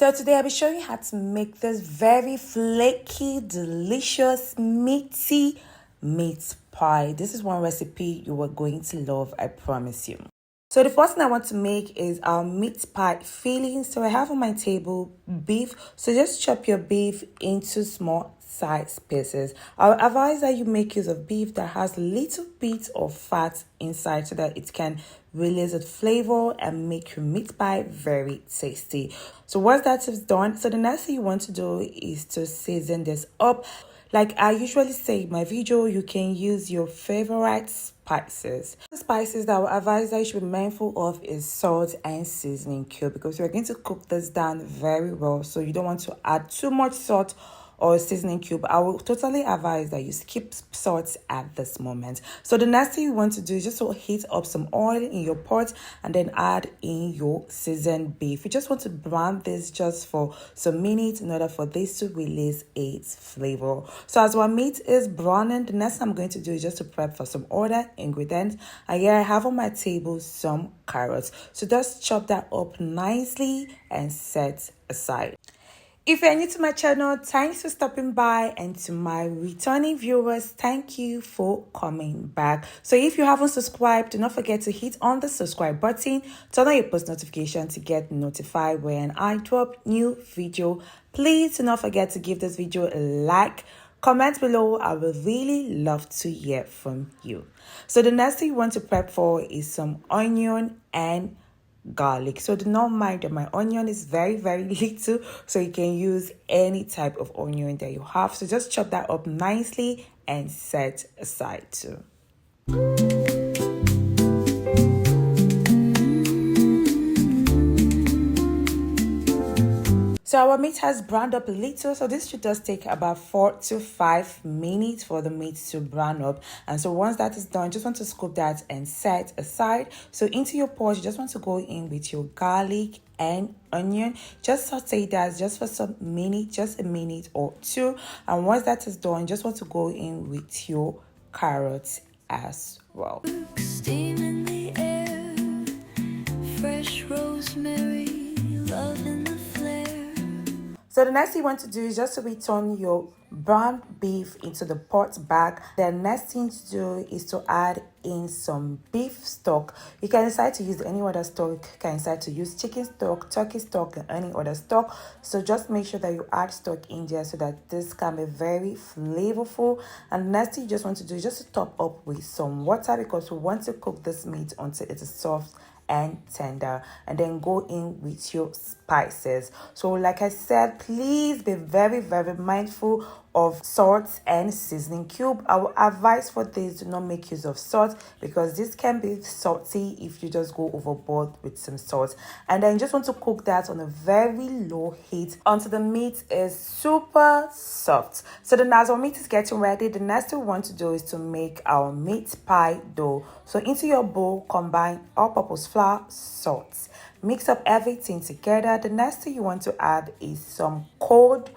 So today I'll be showing you how to make this very flaky, delicious, meaty meat pie. This is one recipe you are going to love, I promise you. So the first thing I want to make is our meat pie filling. So I have on my table beef. So just chop your beef into small size pieces. I would advise that you make use of beef that has a little bit of fat inside so that it can release its flavor and make your meat pie very tasty. So once that is done, so the next thing you want to do is to season this up. Like I usually say in my video, you can use your favorite spices. The spices that I would advise that you should be mindful of is salt and seasoning cube, because you're going to cook this down very well. So you don't want to add too much salt or seasoning cube. I will totally advise that you skip salt at this moment. So the next thing you want to do is just to heat up some oil in your pot and then add in your seasoned beef. You just want to brown this just for some minutes in order for this to release its flavor. So as our meat is browning, the next thing I'm going to do is just to prep for some other ingredients. And here I have on my table some carrots. So just chop that up nicely and set aside. If you're new to my channel, thanks for stopping by, and to my returning viewers, thank you for coming back. So if you haven't subscribed, do not forget to hit on the subscribe button, turn on your post notification to get notified when I drop new video. Please do not forget to give this video a like. Comment below. I would really love to hear from you. So the next thing you want to prep for is some onion and garlic. So do not mind that my onion is very little, so you can use any type of onion that you have. So just chop that up nicely and set aside too. So our meat has browned up a little, so this should just take about 4 to 5 minutes for the meat to brown up. And so once that is done, just want to scoop that and set aside. So into your pot, you just want to go in with your garlic and onion. Just saute that just for some minutes, just a minute or two. And once that is done, just want to go in with your carrots as well. Steam in the air, fresh rosemary, love in the flare. So the next thing you want to do is just to return your brown beef into the pot back. The next thing to do is to add in some beef stock. You can decide to use any other stock. You can decide to use chicken stock, turkey stock, and any other stock. So just make sure that you add stock in there so that this can be very flavorful. And the next thing you just want to do is just to top up with some water, because we want to cook this meat until it is soft and tender, and then go in with your spices. So like I said, please be very mindful of salt and seasoning cube. I will advise for this, do not make use of salt, because this can be salty if you just go overboard with some salt. And then you just want to cook that on a very low heat until the meat is super soft. So then as our meat is getting ready, the next thing we want to do is to make our meat pie dough. So into your bowl, combine all-purpose flour, salt, mix up everything together. The next thing you want to add is some cold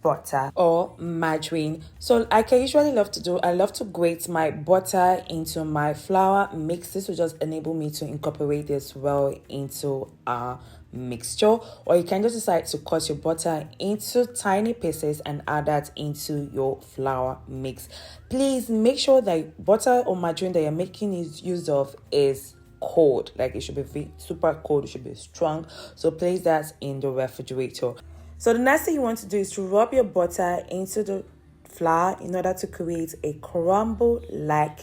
butter or margarine. So like I usually love to do, I love to grate my butter into my flour mix. This will just enable me to incorporate this well into our mixture. Or you can just decide to cut your butter into tiny pieces and add that into your flour mix. Please make sure that butter or margarine that you're making use of is cold. Like it should be super cold, it should be strong. So place that in the refrigerator. So the next thing you want to do is to rub your butter into the flour in order to create a crumble-like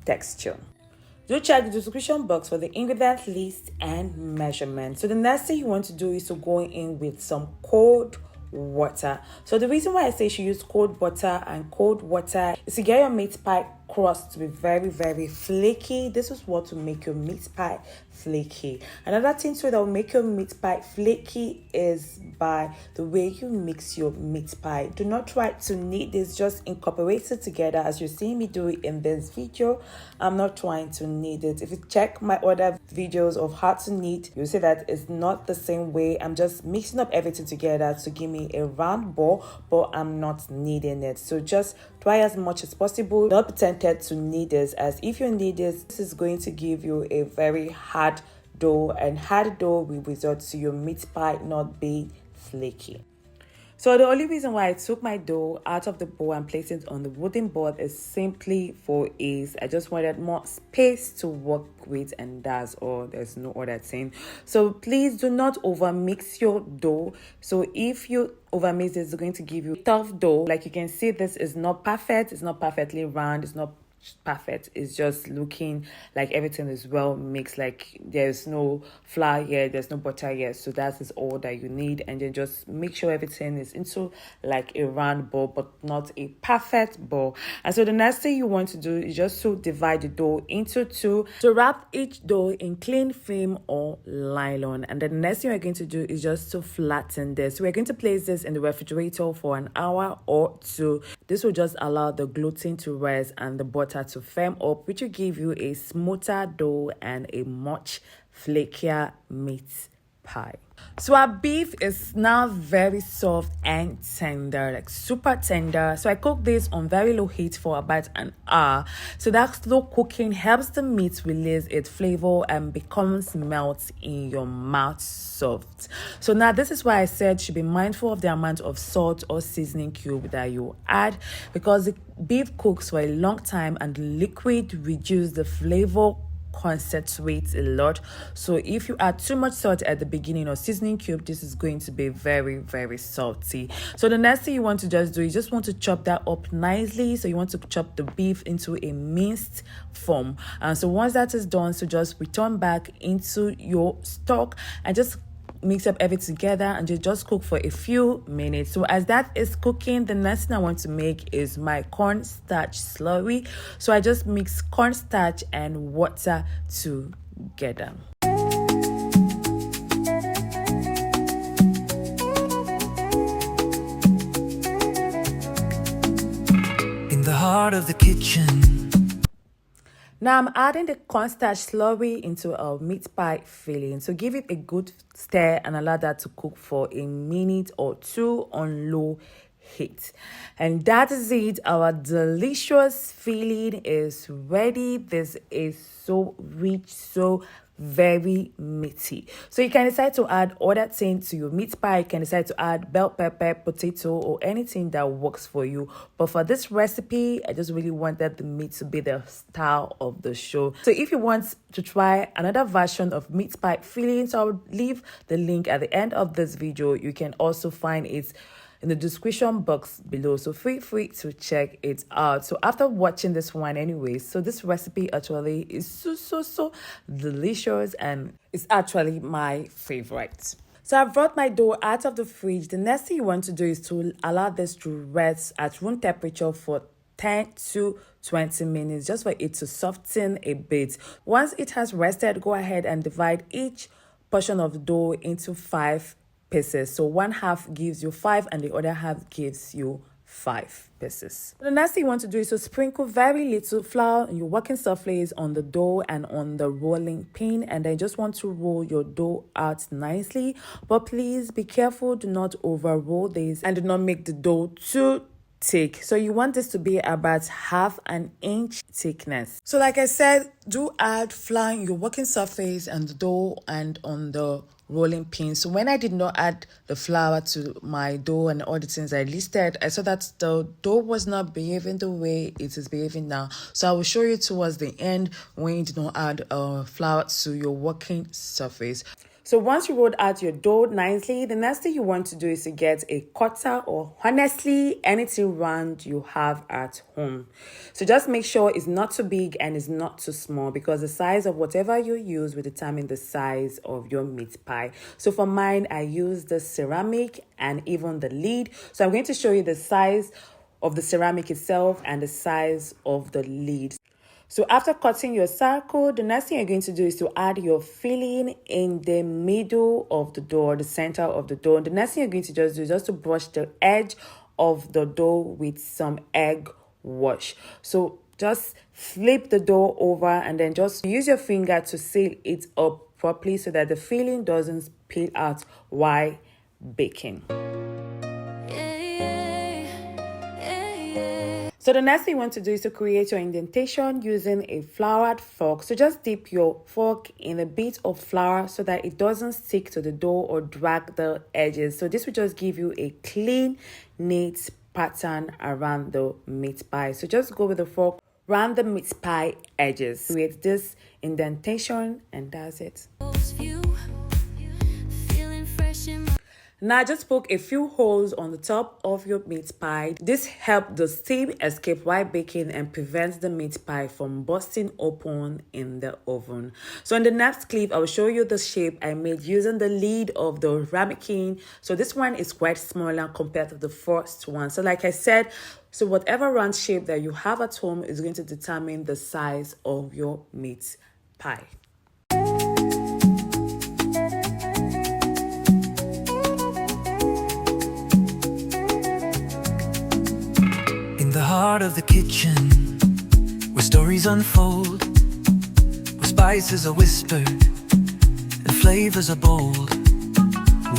texture. Do check the description box for the ingredient list and measurement. So the next thing you want to do is to go in with some cold water. So the reason why I say you should use cold butter and cold water is to get your meat pie crust to be very flaky. This is what will make your meat pie flaky. Another thing too that will make your meat pie flaky is by the way you mix your meat pie. Do not try to knead this, just incorporate it together as you're seeing me do it in this video. I'm not trying to knead it. If you check my other videos of how to knead, you'll see that it's not the same way. I'm just mixing up everything together to give me a round ball, but I'm not kneading it. So just try as much as possible. Don't be tempted to knead this, as if you knead this is going to give you a very hard dough, and hard dough will result to your meat pie not being flaky. So the only reason why I took my dough out of the bowl and placed it on the wooden board is simply for ease. I just wanted more space to work with, and that's all. There's no other thing. So please do not over mix your dough. So if you over mix, it's going to give you tough dough. Like you can see, this is not perfect. It's not perfectly round. It's not perfect. It's just looking like everything is well mixed, like there's no flour here, there's no butter here. So that is all that you need, and then just make sure everything is into like a round ball but not a perfect ball. And so the next thing you want to do is just to divide the dough into two, to wrap each dough in cling film or nylon. And then the next thing we're going to do is just to flatten this. We're going to place this in the refrigerator for an hour or two. This will just allow the gluten to rest and the butter to firm up, which will give you a smoother dough and a much flakier meat pie. So our beef is now very soft and tender, like super tender. So I cook this on very low heat for about an hour. So that slow cooking helps the meat release its flavor and becomes melt in your mouth soft. So now this is why I said you should be mindful of the amount of salt or seasoning cube that you add, because the beef cooks for a long time and the liquid reduces the flavor concentrates a lot. So if you add too much salt at the beginning or seasoning cube, this is going to be very, very salty. So the next thing you want to just do, you just want to chop that up nicely. So you want to chop the beef into a minced form. And so once that is done, so just return back into your stock and just mix up everything together and just cook for a few minutes. So as that is cooking, the next thing I want to make is my cornstarch slurry. So I just mix cornstarch and water together. In the heart of the kitchen. Now I'm adding the cornstarch slurry into our meat pie filling. So give it a good stir and allow that to cook for a minute or two on low heat. And that is it. Our delicious filling is ready. This is so rich, so very meaty. So you can decide to add other things to your meat pie. You can decide to add bell pepper, potato, or anything that works for you. But for this recipe, I just really wanted the meat to be the star of the show. So if you want to try another version of meat pie filling, so I'll leave the link at the end of this video. You can also find it in the description box below, so feel free to check it out. So after watching this one anyway, so this recipe actually is so delicious and it's actually my favorite. So I brought my dough out of the fridge. The next thing you want to do is to allow this to rest at room temperature for 10 to 20 minutes, just for it to soften a bit. Once it has rested, go ahead and divide each portion of the dough into 5 pieces. So one half gives you 5 and the other half gives you 5 pieces. The next thing you want to do is to sprinkle very little flour in your working surface on the dough and on the rolling pin, and then just want to roll your dough out nicely. But please be careful, do not over roll this and do not make the dough too thick. So you want this to be about 1/2 inch thickness. So like I said, do add flour in your working surface and the dough and on the rolling pin. So when I did not add the flour to my dough and all the things I listed, I saw that the dough was not behaving the way it is behaving now. So I will show you towards the end when you do not add flour to your working surface. So once you rolled out your dough nicely, the next thing you want to do is to get a cutter or honestly anything round you have at home. So just make sure it's not too big and it's not too small, because the size of whatever you use will determine the size of your meat pie. So for mine, I use the ceramic and even the lid. So I'm going to show you the size of the ceramic itself and the size of the lid. So after cutting your circle, the next thing you're going to do is to add your filling in the middle of the dough, the center of the dough. The next thing you're going to just do is just to brush the edge of the dough with some egg wash. So just flip the dough over and then just use your finger to seal it up properly so that the filling doesn't spill out while baking. So the next thing you want to do is to create your indentation using a floured fork. So just dip your fork in a bit of flour so that it doesn't stick to the dough or drag the edges. So this will just give you a clean, neat pattern around the meat pie. So just go with the fork, round the meat pie edges, create this indentation, and that's it. Now I just poke a few holes on the top of your meat pie. This helps the steam escape while baking and prevents the meat pie from busting open in the oven. So in the next clip, I will show you the shape I made using the lid of the ramekin. So this one is quite smaller compared to the first one. So like I said, so whatever round shape that you have at home is going to determine the size of your meat pie. In the heart of the kitchen, where stories unfold, where spices are whispered and flavors are bold.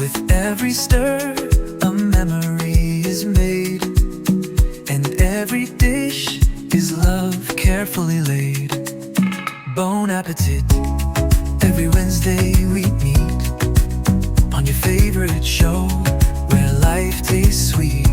With every stir, a memory is made, and every dish is love carefully laid. Bon appetit. Every Wednesday we meet on your favorite show, where life tastes sweet.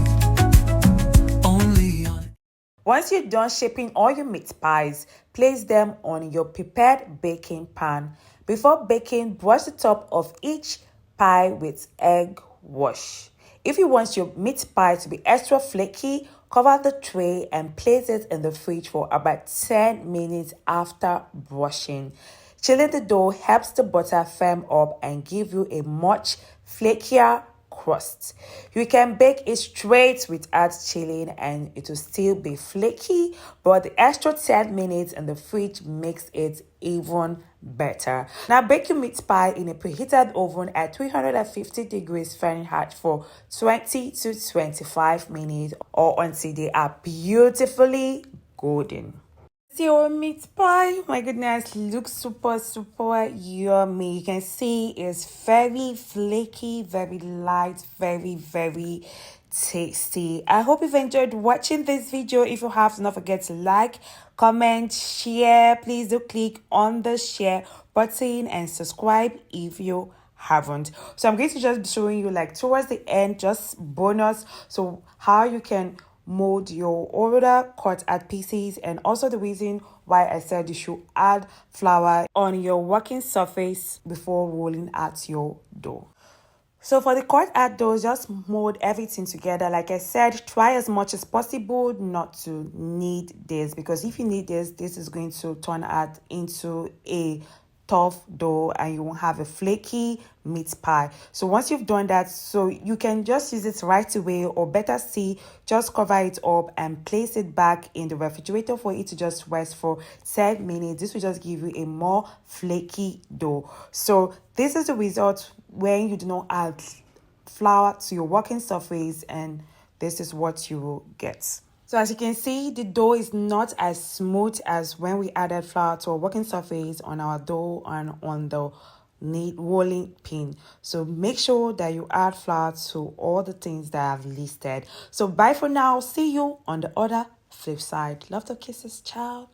Once you're done shaping all your meat pies, place them on your prepared baking pan. Before baking, brush the top of each pie with egg wash. If you want your meat pie to be extra flaky, cover the tray and place it in the fridge for about 10 minutes after brushing. Chilling the dough helps the butter firm up and give you a much flakier crust. You can bake it straight without chilling and it will still be flaky, but the extra 10 minutes in the fridge makes it even better. Now bake your meat pie in a preheated oven at 350 degrees Fahrenheit for 20 to 25 minutes or until they are beautifully golden. Your meat pie, my goodness, looks super yummy. You can see it's very flaky, very light, very tasty. I hope you've enjoyed watching this video. If you have, do not forget to like, comment, share. Please do click on the share button and subscribe if you haven't. So I'm going to just be showing you, like, towards the end, just bonus, so how you can mold your order cut at pieces, and also the reason why I said you should add flour on your working surface before rolling out your dough. So for the cut out dough, just mold everything together. Like I said, try as much as possible not to knead this, because if you knead this is going to turn out into a tough dough and you won't have a flaky meat pie. So once you've done that, so you can just use it right away, or better still, just cover it up and place it back in the refrigerator for it to just rest for 10 minutes. This will just give you a more flaky dough. So this is the result when you do not add flour to your working surface, and this is what you will get. So as you can see, the dough is not as smooth as when we added flour to our working surface on our dough and on the rolling pin. So make sure that you add flour to all the things that I've listed. So bye for now. See you on the other flip side. Love to kisses. Ciao.